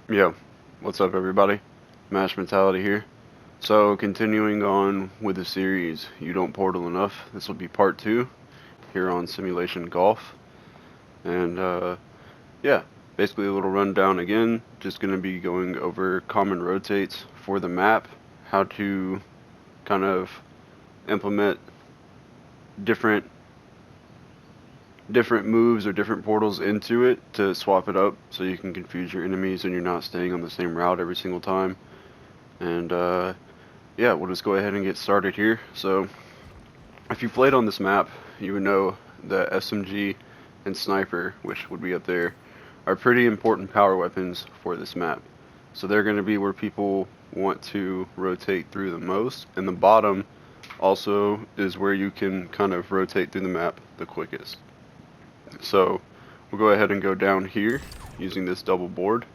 Yo, what's up everybody? MashedMentality here. So continuing on with the series, You Don't Portal Enough, this will be part 2 here on Simulation Golf. And yeah, basically a little rundown again, just going to be going over common rotates for the map, how to kind of implement different moves or different portals into it to swap it up so you can confuse your enemies and you're not staying on the same route every single time. And yeah, we'll just go ahead and get started here. So if you played on this map, you would know that SMG and sniper, which would be up there, are pretty important power weapons for this map. So they're going to be where people want to rotate through the most, and the bottom also is where you can kind of rotate through the map the quickest. So we'll go ahead and go down here using this double board,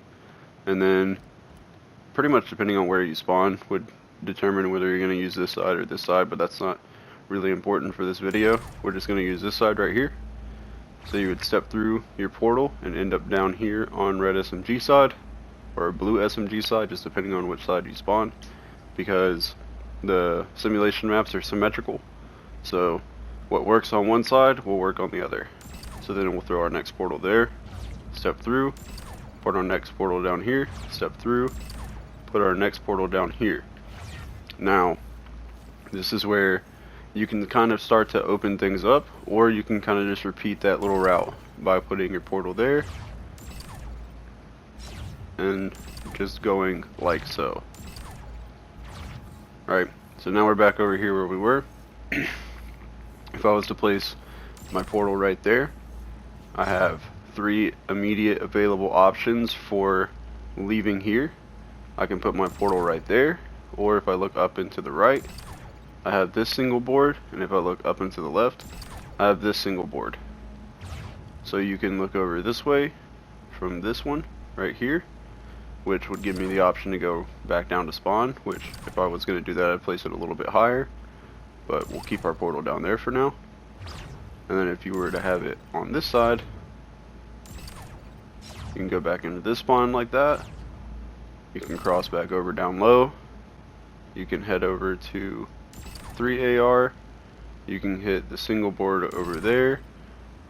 and then pretty much depending on where you spawn would determine whether you're going to use this side or this side, but that's not really important for this video. We're just going to use this side right here. So you would step through your portal and end up down here on red SMG side or blue SMG side, just depending on which side you spawn, because the simulation maps are symmetrical. So what works on one side will work on the other. So then we'll throw our next portal there, step through, put our next portal down here, step through, put our next portal down here. Now, this is where you can kind of start to open things up, or you can kind of just repeat that little route by putting your portal there and just going like so. Alright, so now we're back over here where we were. If I was to place my portal right there, I have 3 immediate available options for leaving here. I can put my portal right there, or if I look up and to the right, I have this single board, and if I look up and to the left, I have this single board. So you can look over this way from this one right here, which would give me the option to go back down to spawn, which if I was going to do that, I'd place it a little bit higher, but we'll keep our portal down there for now. And then if you were to have it on this side, you can go back into this spawn like that. You can cross back over down low. You can head over to 3 AR. You can hit the single board over there.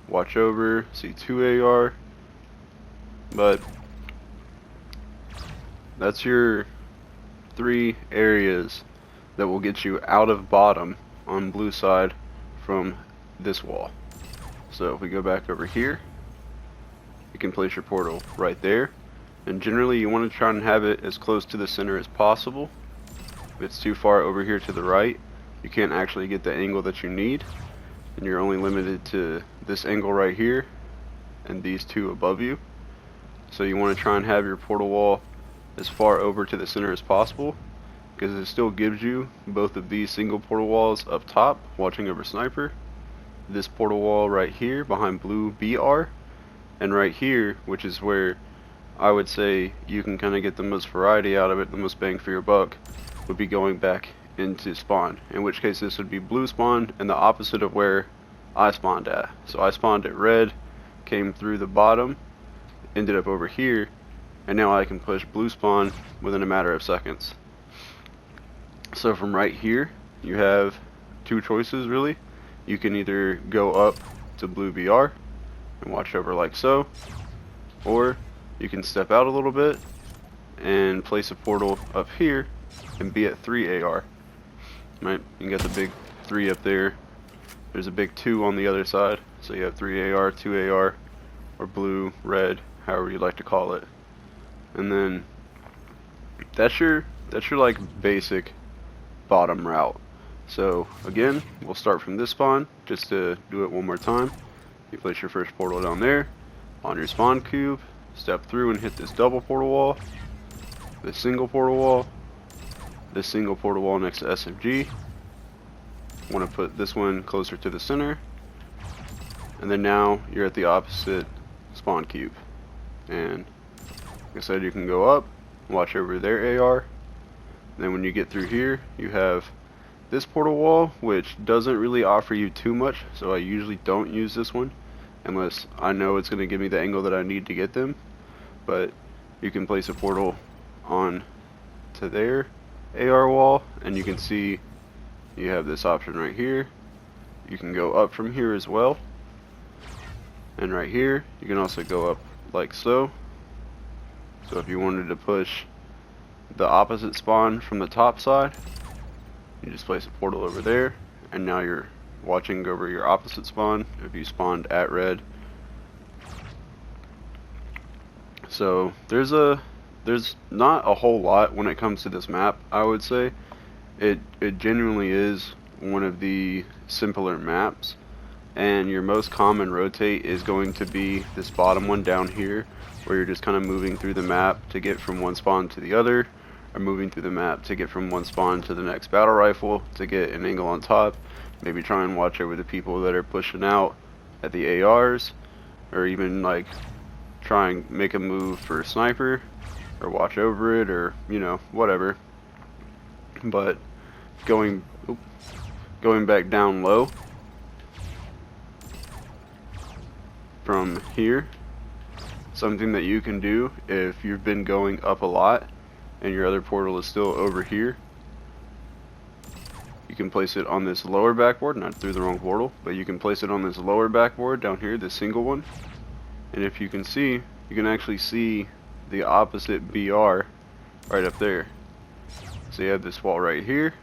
Watch over, see 2 AR. But that's your 3 areas that will get you out of bottom on blue side from this wall. So if we go back over here, you can place your portal right there, and generally you want to try and have it as close to the center as possible. If it's too far over here to the right, you can't actually get the angle that you need, and you're only limited to this angle right here and these 2 above you. So you want to try and have your portal wall as far over to the center as possible, because it still gives you both of these single portal walls up top watching over sniper, this portal wall right here behind blue BR, and right here, which is where I would say you can kind of get the most variety out of it, the most bang for your buck, would be going back into spawn, in which case this would be blue spawn and the opposite of where I spawned at. So I spawned at red, came through the bottom, ended up over here, and now I can push blue spawn within a matter of seconds. So from right here, you have 2 choices really. You can either go up to blue BR and watch over like so, or you can step out a little bit and place a portal up here and be at 3 AR. Right? You got the big 3 up there. There's a big 2 on the other side. So you have 3 AR, 2 AR, or blue, red, however you like to call it. And then that's your like basic bottom route. So again, we'll start from this spawn just to do it one more time. You place your first portal down there on your spawn cube, step through and hit this double portal wall, this single portal wall, this single portal wall next to SMG. Want to put this one closer to the center, and then now you're at the opposite spawn cube. And like I said, you can go up, watch over their AR. Then when you get through here, you have this portal wall, which doesn't really offer you too much, so I usually don't use this one unless I know it's going to give me the angle that I need to get them. But you can place a portal on to their AR wall, and you can see you have this option right here. You can go up from here as well, and right here you can also go up like so. So if you wanted to push the opposite spawn from the top side, you just place a portal over there, and now you're watching over your opposite spawn if you spawned at red. So there's not a whole lot when it comes to this map. I would say it genuinely is one of the simpler maps, and your most common rotate is going to be this bottom one down here, where you're just kind of moving through the map to get from one spawn to the other, or moving through the map to get from one spawn to the next battle rifle to get an angle on top. Maybe try and watch over the people that are pushing out at the ARs, or even like try and make a move for a sniper, or watch over it, or you know, whatever. But going back down low from here, something that you can do if you've been going up a lot and your other portal is still over here, you can place it on this lower backboard, not through the wrong portal, but you can place it on this lower backboard down here, this single one. And if you can see, you can actually see the opposite BR right up there. So you have this wall right here,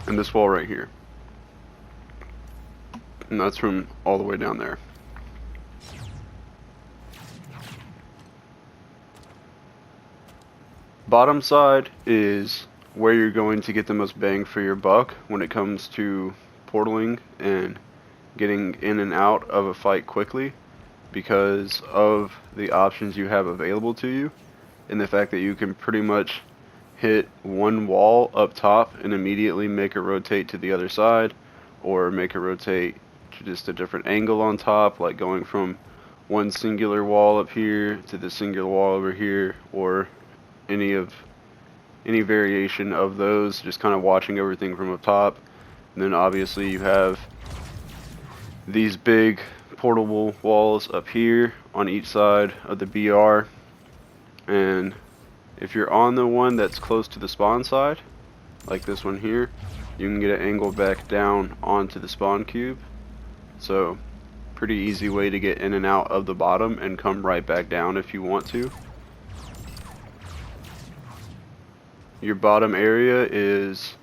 and this wall right here. And that's from all the way down there. Bottom side is where you're going to get the most bang for your buck when it comes to portaling and getting in and out of a fight quickly, because of the options you have available to you, and the fact that you can pretty much hit one wall up top and immediately make a rotate to the other side, or make a rotate to just a different angle on top, like going from one singular wall up here to the singular wall over here, or any variation of those, just kind of watching everything from up top. And then obviously you have these big portable walls up here on each side of the BR, and if you're on the one that's close to the spawn side, like this one here, you can get an angle back down onto the spawn cube. So pretty easy way to get in and out of the bottom and come right back down if you want to. Your bottom area is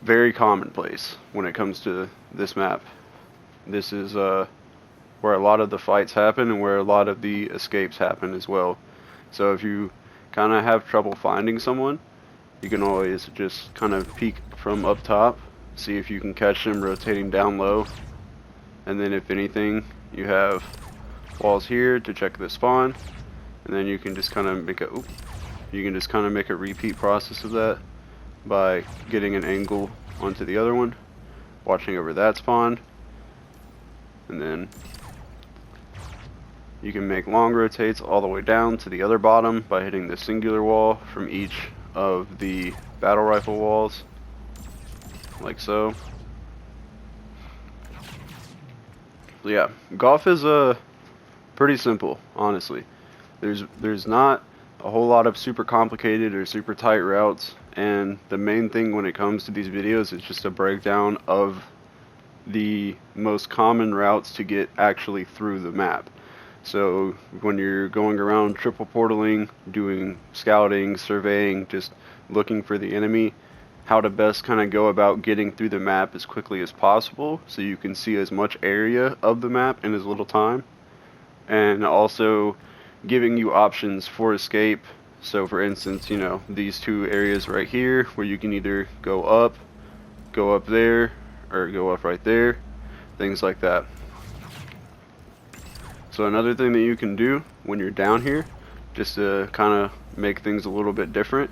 very commonplace when it comes to this map. This is where a lot of the fights happen and where a lot of the escapes happen as well. So if you kind of have trouble finding someone, you can always just kind of peek from up top, see if you can catch them rotating down low, and then if anything, you have walls here to check the spawn, and then you can just kind of make a repeat process of that by getting an angle onto the other one, watching over that spawn, and then you can make long rotates all the way down to the other bottom by hitting the singular wall from each of the battle rifle walls, like so. So yeah, golf is pretty simple, honestly. There's not a whole lot of super complicated or super tight routes, and the main thing when it comes to these videos is just a breakdown of the most common routes to get actually through the map. So when you're going around triple portaling, doing scouting, surveying, just looking for the enemy, how to best kind of go about getting through the map as quickly as possible so you can see as much area of the map in as little time, and also giving you options for escape. So for instance, you know, these two areas right here where you can either go up there, or go up right there, things like that. So another thing that you can do when you're down here, just to kind of make things a little bit different,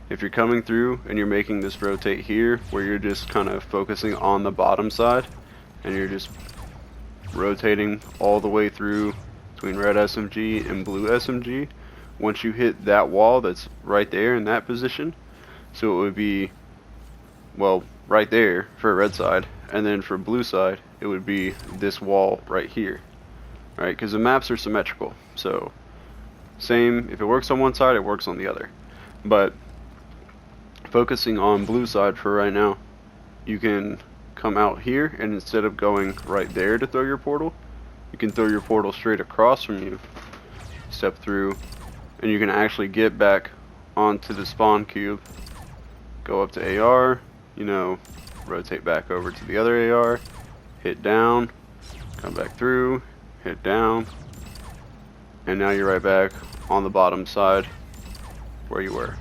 if you're coming through and you're making this rotate here where you're just kind of focusing on the bottom side and you're just rotating all the way through between red SMG and blue SMG, once you hit that wall that's right there in that position, so it would be, well, right there for red side, and then for blue side it would be this wall right here. right? Because the maps are symmetrical. So same, if it works on one side, it works on the other. But focusing on blue side for right now, you can come out here, and instead of going right there to throw your portal, you can throw your portal straight across from you, step through, and you can actually get back onto the spawn cube, go up to AR, you know, rotate back over to the other AR, hit down, come back through, hit down, and now you're right back on the bottom side where you were.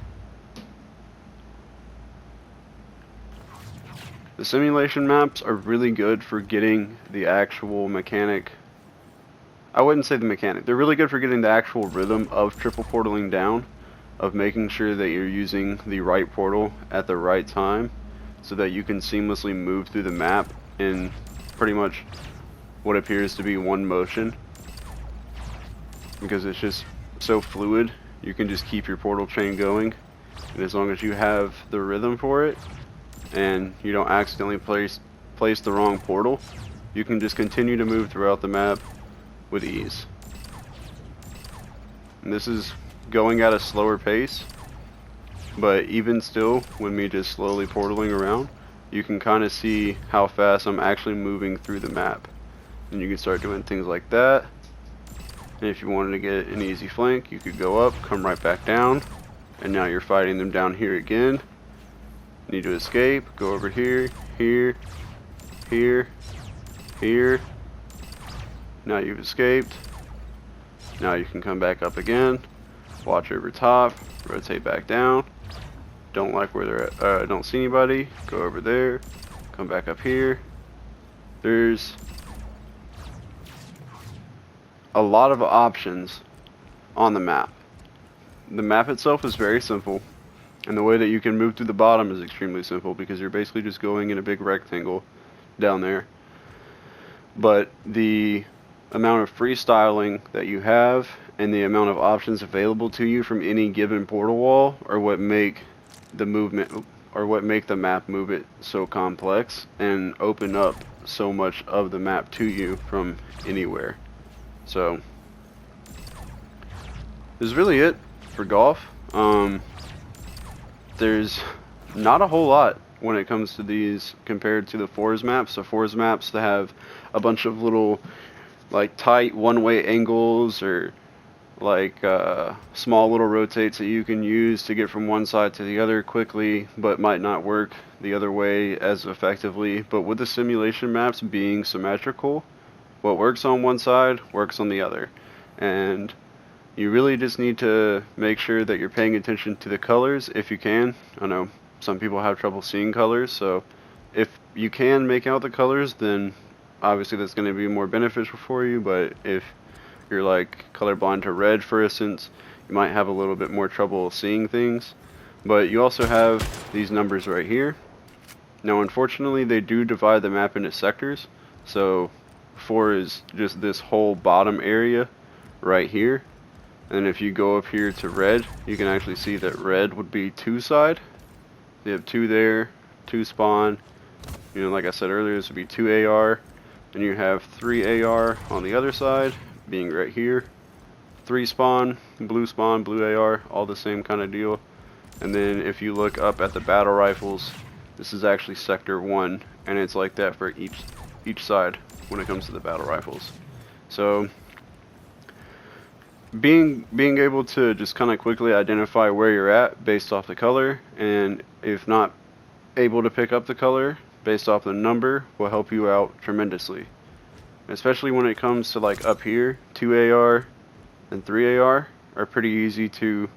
The simulation maps are really good for getting the actual mechanic. I wouldn't say the mechanic. They're really good for getting the actual rhythm of triple portaling down, of making sure that you're using the right portal at the right time so that you can seamlessly move through the map in pretty much what appears to be one motion, because it's just so fluid. You can just keep your portal chain going, and as long as you have the rhythm for it and you don't accidentally place the wrong portal, you can just continue to move throughout the map with ease. And this is going at a slower pace, but even still, with me just slowly portaling around, you can kind of see how fast I'm actually moving through the map. And you can start doing things like that. And if you wanted to get an easy flank, you could go up, come right back down, and now you're fighting them down here again. Need to escape, go over here, here, here, here. Now you've escaped. Now you can come back up again, watch over top, rotate back down. Don't like where they're at, don't see anybody, go over there, come back up here. There's a lot of options on the map. The map itself is very simple, and the way that you can move through the bottom is extremely simple, because you're basically just going in a big rectangle down there. But the amount of freestyling that you have and the amount of options available to you from any given portal wall are what make the movement, or what make the map move it so complex and open up so much of the map to you from anywhere. So this is really it for golf. There's not a whole lot when it comes to these compared to the fours maps. So fours maps, they have a bunch of little like tight one-way angles, or like small little rotates that you can use to get from one side to the other quickly, but might not work the other way as effectively. But with the simulation maps being symmetrical, what works on one side works on the other, and you really just need to make sure that you're paying attention to the colors if you can. I know some people have trouble seeing colors, so if you can make out the colors, then obviously that's going to be more beneficial for you. But if you're like colorblind to red, for instance, you might have a little bit more trouble seeing things. But you also have these numbers right here. Now unfortunately they do divide the map into sectors, so 4 is just this whole bottom area right here. And if you go up here to red, you can actually see that red would be 2 side. You have 2 there, 2 spawn. You know, like I said earlier, this would be 2 AR. And you have 3 AR on the other side, being right here. 3 spawn, blue AR, all the same kind of deal. And then if you look up at the battle rifles, this is actually sector 1, and it's like that for each side when it comes to the battle rifles. So being able to just kind of quickly identify where you're at based off the color, and if not able to pick up the color based off the number, will help you out tremendously. Especially when it comes to like up here, 2 AR and 3 AR are pretty easy to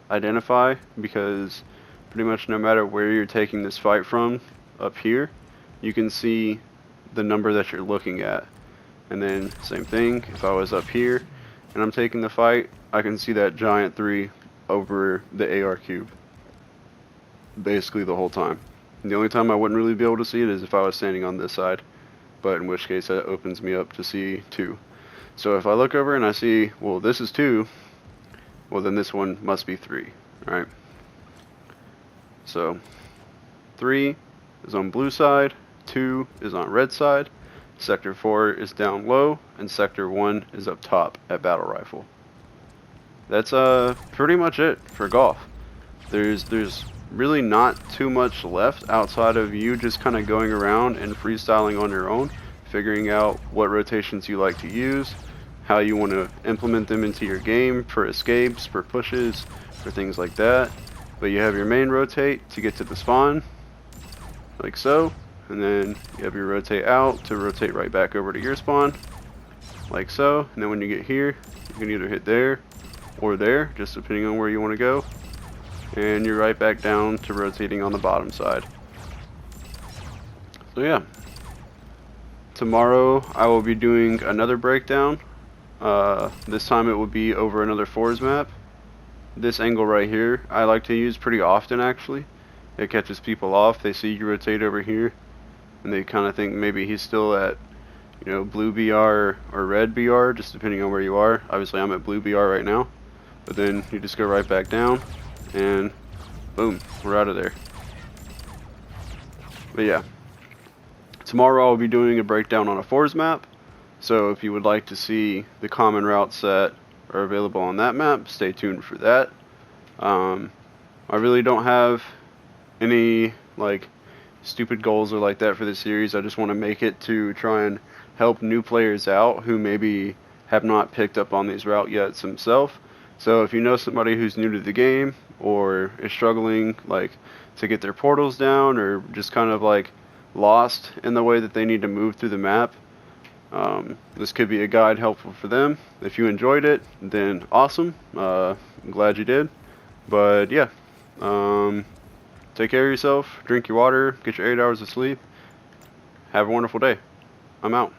identify, because pretty much no matter where you're taking this fight from up here, you can see the number that you're looking at. And then same thing, if I was up here and I'm taking the fight, I can see that giant 3 over the AR cube basically the whole time. And the only time I wouldn't really be able to see it is if I was standing on this side, but in which case that opens me up to see 2. So if I look over and I see, well, this is 2, well then this one must be 3, right? So 3 is on blue side, 2 is on red side, Sector 4 is down low, and Sector 1 is up top at Battle Rifle. That's pretty much it for golf. There's really not too much left outside of you just kind of going around and freestyling on your own, figuring out what rotations you like to use, how you want to implement them into your game for escapes, for pushes, for things like that. But you have your main rotate to get to the spawn, like so, and then you have your rotate out to rotate right back over to your spawn, like so, and then when you get here, you can either hit there or there, just depending on where you want to go, and you're right back down to rotating on the bottom side. So yeah, tomorrow I will be doing another breakdown. This time it will be over another fours map. This angle right here I like to use pretty often actually. It catches people off. They see you rotate over here and they kind of think maybe he's still at, you know, blue BR or red BR, just depending on where you are. Obviously I'm at blue BR right now, but then you just go right back down and boom, we're out of there. But yeah, tomorrow I'll be doing a breakdown on a fours map, so if you would like to see the common routes that are available on that map, stay tuned for that. I really don't have any like stupid goals or like that for this series. I just want to make it to try and help new players out who maybe have not picked up on these routes yet themselves. So if you know somebody who's new to the game or is struggling like to get their portals down or just kind of like lost in the way that they need to move through the map, this could be a guide helpful for them. If you enjoyed it, then awesome. I'm glad you did. But yeah, take care of yourself, drink your water, get your 8 hours of sleep. Have a wonderful day. I'm out.